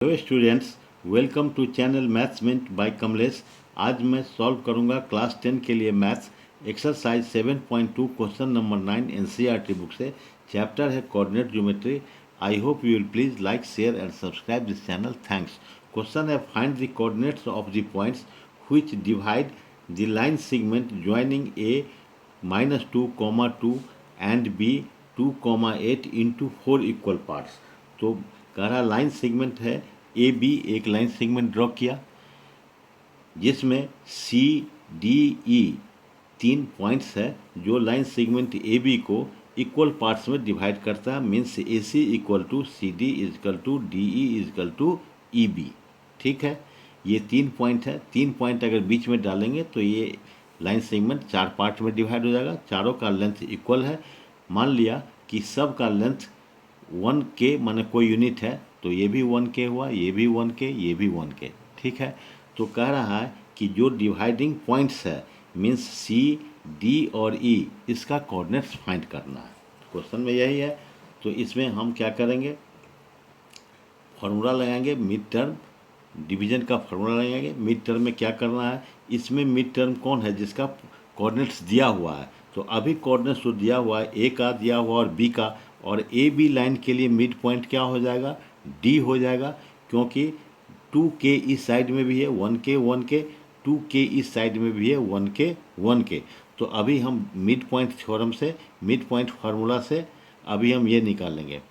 Hello students, welcome to channel maths minute by Kamlesh. आज मैं solve करूंगा क्लास 10 के लिए maths exercise 7.2 question number 9 NCERT book से। चैप्टर है coordinate geometry. I hope you will please like share and subscribe this channel. Thanks. Question है find the coordinates of the points which divide the line segment joining A -2, 2 and B 2, 8 into 4 equal parts. तो कह रहा line segment है A B, एक line segment draw किया जिसमें C D E 3 points है जो लाइन सेगमेंट ए बी को इक्वल पार्ट्स में डिवाइड करता है। Means A C equal to C D is equal to D E is equal to E B. ठीक है, ये 3 पॉइंट है। 3 पॉइंट अगर बीच में डालेंगे तो ये लाइन सेगमेंट 4 पार्ट में डिवाइड हो जाएगा। चारों का लेंथ इक्वल है। मान लिया कि सब का लेंथ 1K माने कोई यूनिट है, तो ये भी 1K हुआ, ये भी 1K, ये भी 1K। ठीक है, तो कह रहा है कि जो डिवाइडिंग पॉइंट्स है मीन्स सी डी और ई, इसका कोऑर्डिनेट्स फाइंड करना है। क्वेश्चन में यही है। तो इसमें हम क्या करेंगे, फार्मूला लगाएंगे। मिड टर्म डिवीजन का फार्मूला लगाएंगे। मिड टर्म में क्या करना है, इसमें मिड टर्म कौन है जिसका कोऑर्डिनेट्स दिया हुआ है। तो अभी कोऑर्डिनेट्स जो दिया हुआ है, ए का दिया हुआ और बी का, और ए बी लाइन के लिए मिड पॉइंट क्या हो जाएगा, डी हो जाएगा। क्योंकि 2K इस साइड में भी है 1K 1K, 2K इस साइड में भी है 1K 1K। तो अभी हम मिड पॉइंट थ्योरम से, मिड पॉइंट फार्मूला से अभी हम ये निकालेंगे,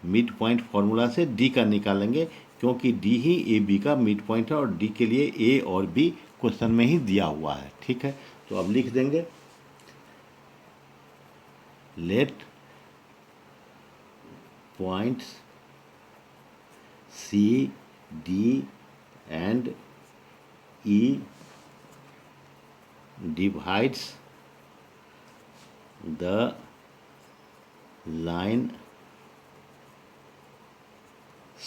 मिड पॉइंट फार्मूला से डी का निकालेंगे, क्योंकि डी ही ए बी का मिड पॉइंट है और डी के लिए ए और बी क्वेश्चन में ही दिया हुआ है। ठीक है, तो अब लिख देंगे late points C, D and E divides the line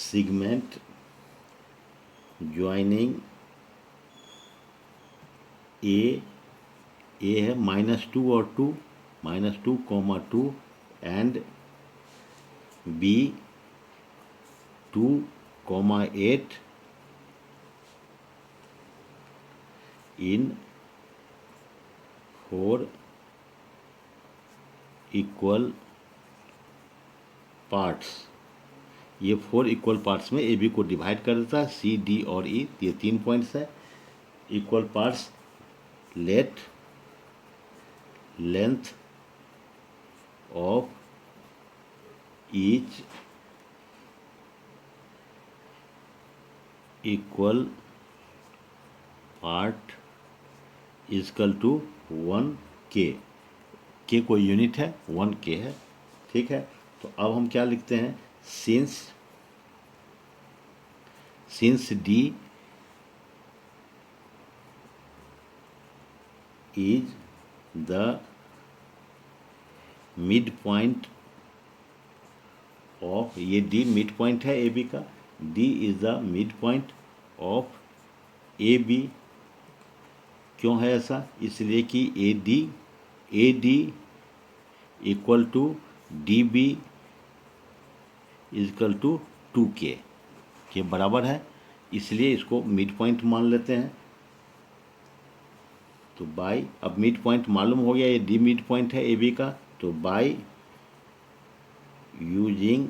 segment joining A है -2 और 2, -2, 2 and B 2, 8 in 4 equal parts. ये 4 इक्वल पार्ट्स में ए बी को डिवाइड कर देता है। सी डी और ई, ये 3 पॉइंट्स है। Equal parts, let length of each equal part is equal to 1K। K कोई यूनिट है, 1K है। ठीक है, तो अब हम क्या लिखते हैं, since D is the mid point of, ये डी मिड पॉइंट है ए बी का, D is the mid point of A B. क्यों है ऐसा, इसलिए कि A D equal to D B is equal to 2K के बराबर है, इसलिए इसको मिड पॉइंट मान लेते हैं। तो बाई, अब मिड पॉइंट मालूम हो गया, ये डी मिड पॉइंट है ए बी का, तो by using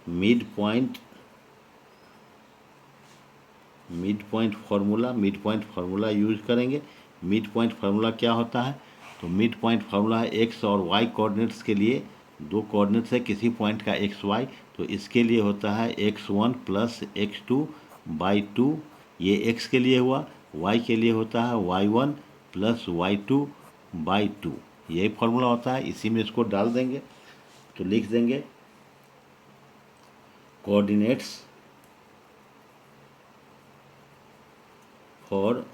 mid point formula use करेंगे। मिड पॉइंट फार्मूला क्या होता है, तो मिड पॉइंट फार्मूला है एक्स और वाई कोऑर्डिनेट्स के लिए। 2 कोऑर्डिनेट्स है किसी पॉइंट का एक्स वाई, तो इसके लिए होता है x1 प्लस x2 बाई 2। ये x के लिए हुआ, y के लिए होता है y1 प्लस y2 बाई 2। यही फार्मूला होता है, इसी में इसको डाल देंगे। तो लिख देंगे coordinates for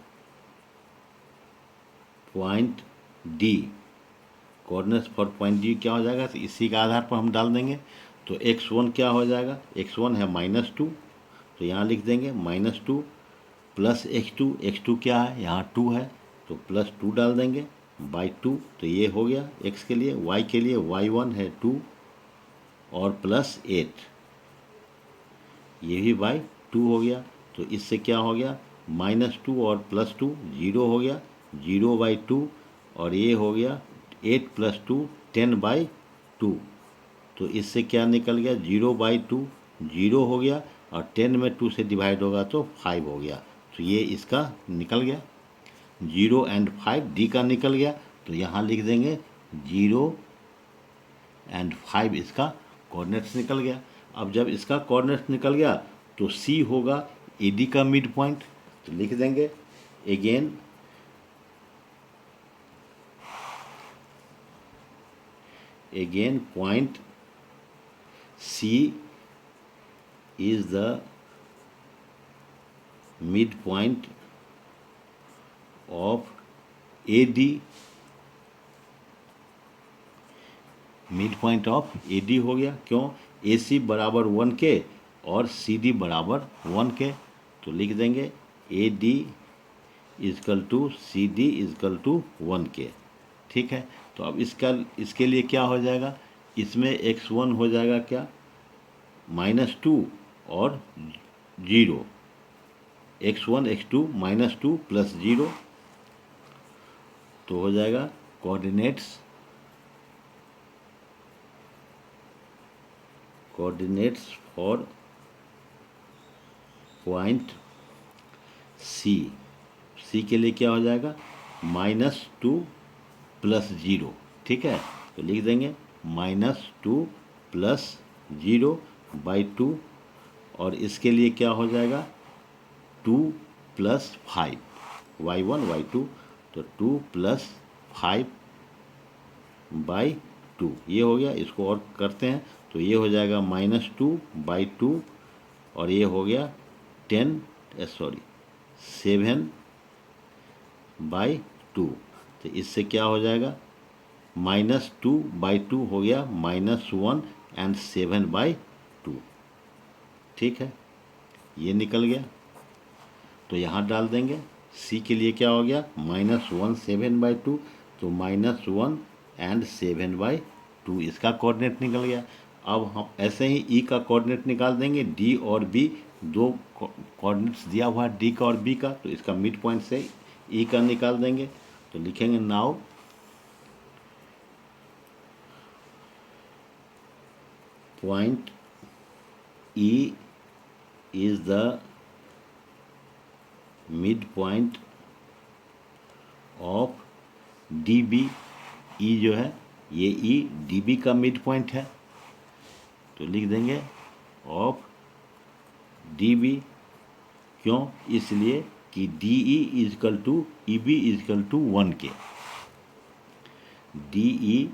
point D, coordinates for point D क्या हो जाएगा, तो इसी के आधार पर हम डाल देंगे। तो x1 क्या हो जाएगा, x1 है -2, तो यहाँ लिख देंगे -2 प्लस x2 क्या है, यहाँ 2 है, तो +2 डाल देंगे बाई 2। तो ये हो गया x के लिए। y के लिए y1 है 2 और +8 ये भी बाई 2 हो गया। तो इससे क्या हो गया, -2 और +2 0 हो गया, 0/2। और ये हो गया 8 + 2 10/2। तो इससे क्या निकल गया, 0/2 0 हो गया, और 10 में 2 से डिवाइड होगा तो 5 हो गया। तो ये इसका निकल गया, 0 और 5 डी का निकल गया। तो यहाँ लिख देंगे 0 और 5 इसका कोऑर्डिनेट्स निकल गया। अब जब इसका कोऑर्डिनेट्स निकल गया तो सी होगा ए डी का मिड पॉइंट। तो लिख देंगे again point C is the mid point of A D. Mid point of A D हो गया, क्यों, ए सी बराबर 1 के और सी डी बराबर 1 के। तो लिख देंगे A D is equal to C D is equal to 1 K. ठीक है। तो अब इसके लिए क्या हो जाएगा, इसमें x1 हो जाएगा क्या, -2 और 0, x1 x2 -2 + 0। तो हो जाएगा कोऑर्डिनेट्स फॉर पॉइंट सी के लिए क्या हो जाएगा, -2 + 0। ठीक है। तो लिख देंगे -2 + 0/2। और इसके लिए क्या हो जाएगा, 2 + 5 y1 y2। तो 2 + 5/2 ये हो गया। इसको और करते हैं तो ये हो जाएगा -2/2, और ये हो गया 7/2। तो इससे क्या हो जाएगा, -2/2 हो गया -1 और 7/2। ठीक है, ये निकल गया। तो यहाँ डाल देंगे, सी के लिए क्या हो गया, -1 7/2। तो -1 और 7/2 इसका कोऑर्डिनेट निकल गया। अब हम ऐसे ही ई का कोऑर्डिनेट निकाल देंगे, डी और बी दो कोऑर्डिनेट्स दिया हुआ है डी का और बी का। तो इसका मिड पॉइंट से ई का निकाल देंगे। तो लिखेंगे now point E is the mid point of D B. E जो है ये ई डी बी का मिड पॉइंट है। तो लिख देंगे ऑफ डी बी, क्यों, इसलिए कि D E is equal to E B is equal to 1 K. D E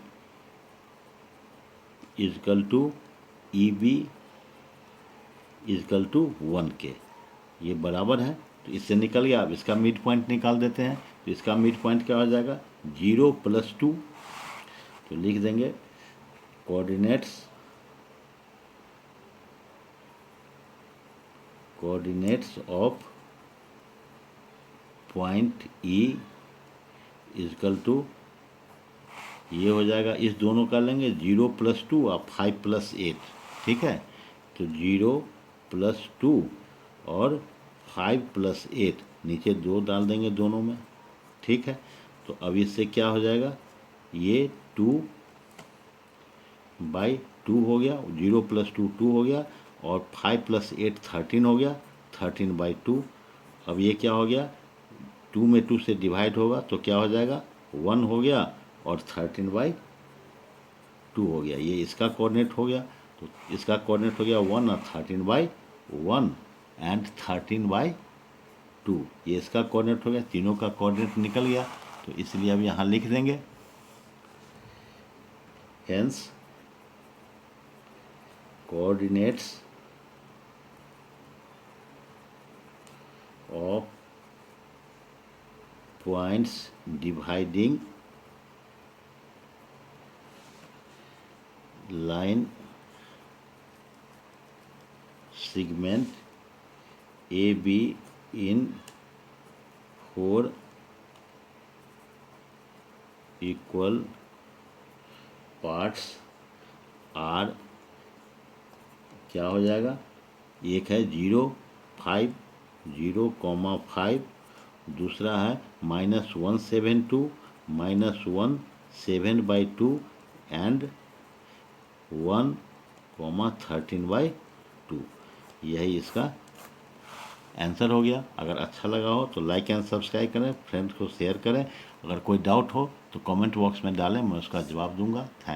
is equal to E B is equal to 1 K, ये बराबर है। तो इससे निकल गया। अब इसका मिड पॉइंट निकाल देते हैं। तो इसका मिड पॉइंट क्या हो जाएगा, 0 + 2। तो लिख देंगे coordinates of point E is equal to, ये हो जाएगा, इस दोनों का लेंगे 0 + 2 और 5 + 8। ठीक है। तो 0 + 2 और 5 + 8, नीचे 2 डाल देंगे दोनों में। ठीक है। तो अब इससे क्या हो जाएगा, ये 2/2 हो गया, 0 + 2 2 हो गया, और 5 + 8 13 हो गया, 13/2। अब ये क्या हो गया, 2 में 2 से डिवाइड होगा तो क्या हो जाएगा, 1 हो गया, और 13/2 हो गया। ये इसका कोऑर्डिनेट हो गया। तो इसका कोऑर्डिनेट हो गया 1 और 13/1 एंड 13/2। ये इसका कोऑर्डिनेट हो गया, तीनों का कोऑर्डिनेट निकल गया। तो इसलिए अब यहाँ लिख देंगे hence coordinates of points dividing line segment AB in 4 equal parts are क्या हो जाएगा, एक है 0, 5, 0,5, दूसरा है -172, -1, 7/2 एंड 1,13/2। यही इसका आंसर हो गया। अगर अच्छा लगा हो तो लाइक एंड सब्सक्राइब करें, फ्रेंड्स को शेयर करें। अगर कोई डाउट हो तो कमेंट बॉक्स में डालें, मैं उसका जवाब दूंगा। थैंक